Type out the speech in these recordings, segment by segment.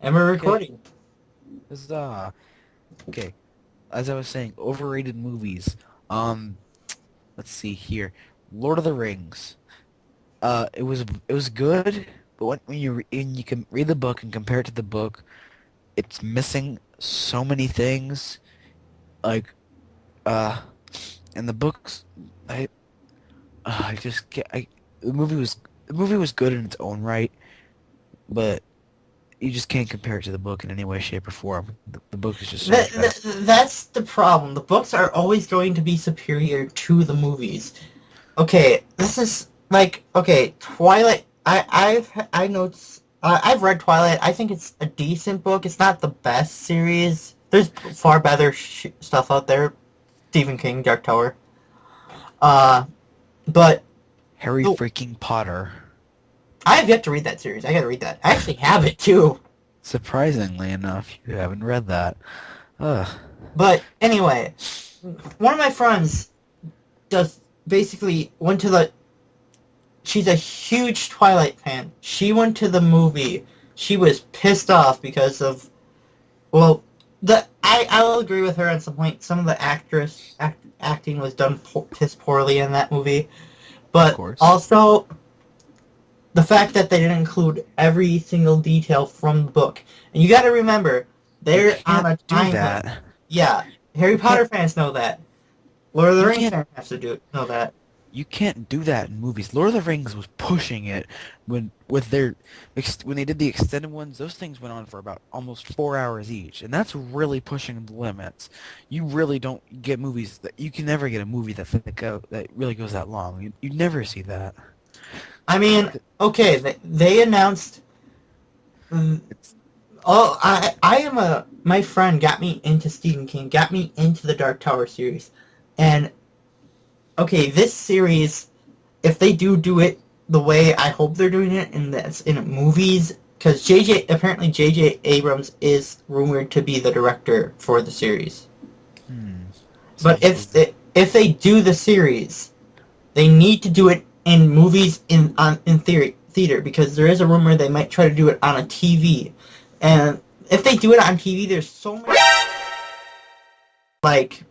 And we're Okay. recording. Huzzah. Okay. As I was saying, overrated movies. Um, let's see here. Lord of the Rings. It was good, but when you can read the book and compare it to the book, it's missing so many things. Like, uh, and the books, I, I just get, I, the movie was good in its own right, but you just can't compare it to the book in any way, shape, or form. The book is just so much better. That's the problem. The books are always going to be superior to the movies. Okay, this is like okay, Twilight. I know I've read Twilight. I think it's a decent book. It's not the best series. There's far better stuff out there. Stephen King, Dark Tower. Uh, but Harry the, freaking Potter. I have yet to read that series. I gotta read that. I actually have it too. Surprisingly enough, you haven't read that. Ugh. But anyway, one of my friends does basically went to the. She's a huge Twilight fan. She went to the movie. She was pissed off because of well, I will agree with her on some point. Some of the acting was done piss poorly in that movie, Of but course. also the fact that they didn't include every single detail from the book. And you got to remember, You they're on can't a do timeline. that. Yeah, Harry You can't Potter fans know that. Lord of the you Rings can't fans have to know that. you can't do that in movies. Lord of the Rings was pushing it when they did the extended ones. Those things went on for about almost 4 hours each, and that's really pushing the limits. You really don't get movies that you can never get a movie that really goes that long. You never see that. I mean, Th- okay, they announced. mm, It's Oh, I am a. My friend got me into Stephen King, got me into the Dark Tower series, and okay, this series, if they do it the way I hope they're doing it, and that's in movies, because J.J. Abrams is rumored to be the director for the series. But sounds weird. if they do the series, they need to do it in movies in theater because there is a rumor they might try to do it on a TV, and if they do it on TV, there's so many like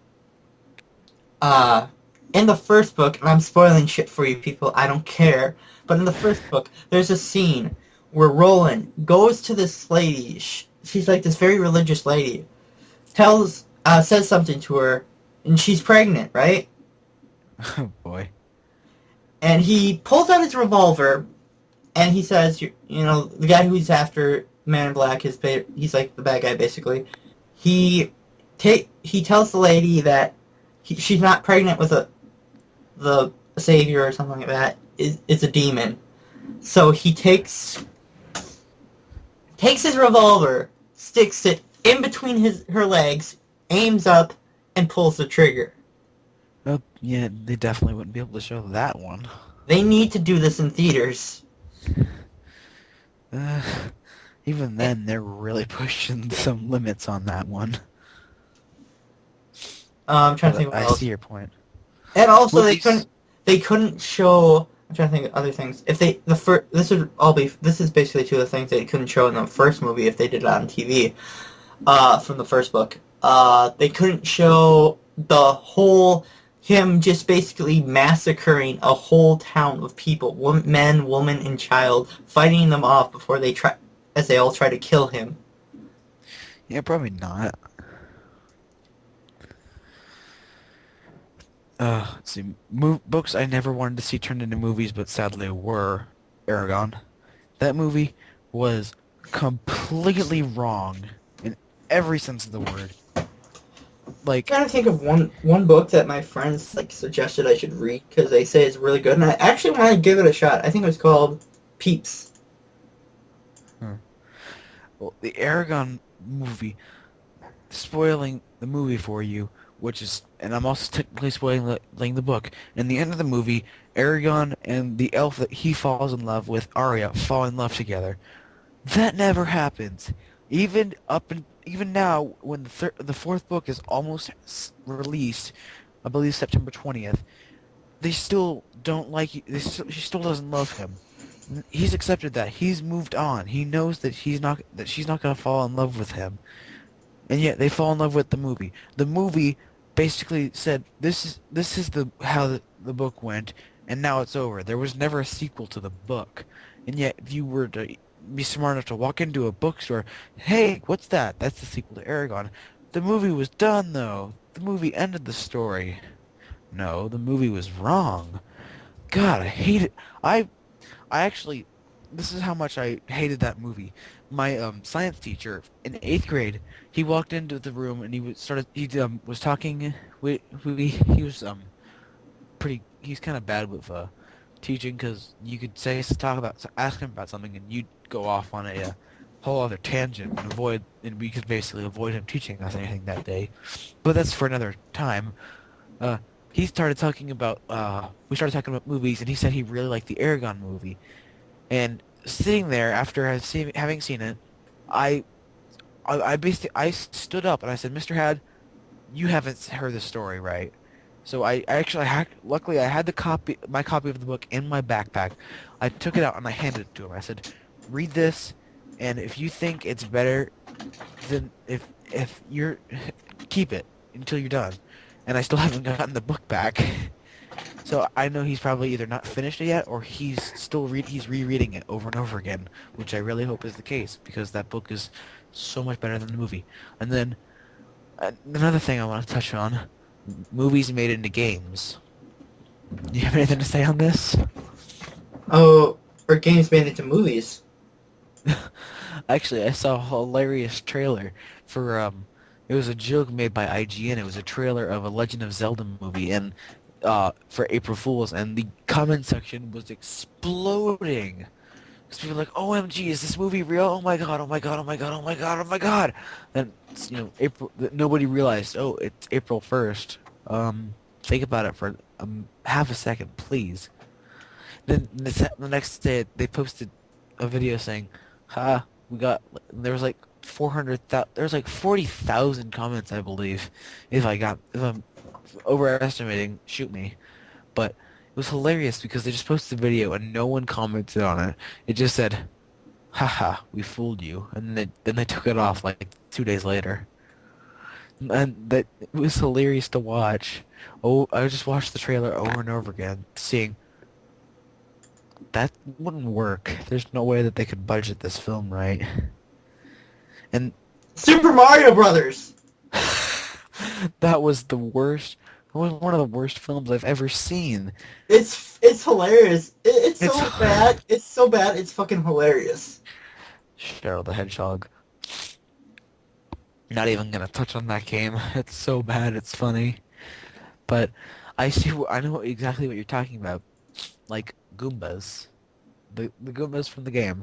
uh in the first book, and I'm spoiling shit for you people, I don't care. But in the first book, there's a scene where Roland goes to this lady. She's like this very religious lady. Says something to her, and she's pregnant, right? Oh boy. And he pulls out his revolver, and he says, you know, the guy who's after Man in Black, he's like the bad guy basically. He he tells the lady that she's not pregnant with the savior or something like that. Is a demon. So he takes his revolver, sticks it in between her legs, aims up, and pulls the trigger. Oh yeah, they definitely wouldn't be able to show that one. They need to do this in theaters. Uh, Even then, they're really pushing some limits on that one. I'm trying to But think of what I see else. your point. And also Movies. they couldn't show. I'm trying to think of other things. If they the first this is basically two of the things they couldn't show in the first movie if they did it on TV. From the first book. They couldn't show the whole him just basically massacring a whole town of people, men, woman, and child, fighting them off before as they all try to kill him. Yeah, probably not. Let's see. Books I never wanted to see turned into movies, but sadly were. Aragon. That movie was completely wrong in every sense of the word. I'm Like, trying to think of one book that my friends like suggested I should read because they say it's really good, and I actually want to give it a shot. I think it was called Peeps. huh. Well, the Aragon movie, spoiling the movie for you, which is, and I'm also technically spoiling the book. In the end of the movie, Aragon and the elf that he falls in love with, Arya, fall in love together. That never happens. Even now, when the fourth book is almost released, I believe September 20th, they still don't like. She still doesn't love him. He's accepted that. He's moved on. He knows that she's not gonna fall in love with him. And yet they fall in love with the movie. The movie basically said this is the how the book went, and now it's over. There was never a sequel to the book. And yet if you were to be smart enough to walk into a bookstore, hey, what's that? That's the sequel to Aragon. The movie was done though. The movie ended the story. No, the movie was wrong. God, I hate it. I actually, this is how much I hated that movie. My science teacher in 8th grade, he walked into the room and he was talking. He was he's kind of bad with teaching because you could ask him about something and you'd go off on a whole other tangent and we could basically avoid him teaching us anything that day. But that's for another time. Uh, he started talking about we started talking about movies, and he said he really liked the Aragon movie. And sitting there after having seen it, I basically I stood up and I said, "Mr. Had, you haven't heard the story right." So I actually luckily I had my copy of the book in my backpack. I took it out and I handed it to him. I said, "Read this, and if you think it's better, then if you're keep it until you're done." And I still haven't gotten the book back. So I know he's probably either not finished it yet, or he's rereading it over and over again, which I really hope is the case because that book is so much better than the movie. And then another thing I want to touch on: movies made into games. Do you have anything to say on this? Oh, or games made into movies. Actually, I saw a hilarious trailer for it was a joke made by IGN. It was a trailer of a Legend of Zelda movie, and for April Fools, and the comment section was exploding. Because people were like, "OMG, is this movie real? Oh my god! Oh my god! Oh my god! Oh my god! Oh my god!" And nobody realized. Oh, it's April 1st. Think about it for half a second, please. Then the next day they posted a video saying, "Ha, we got." There was like 400,000. There was like 40,000 comments, I believe. If I'm overestimating, shoot me. But it was hilarious because they just posted the video and no one commented on it. It just said, "Haha, we fooled you," and then they took it off like 2 days later. And that it was hilarious to watch. Oh, I just watched the trailer over and over again, seeing that wouldn't work. There's no way that they could budget this film right. And Super Mario Brothers. that was the worst. It was one of the worst films I've ever seen. It's hilarious. It's so It's bad. It's so bad. It's fucking hilarious. Cheryl the Hedgehog. Not even gonna touch on that game. It's so bad. It's funny, but I know exactly what you're talking about. Like Goombas, the Goombas from the game.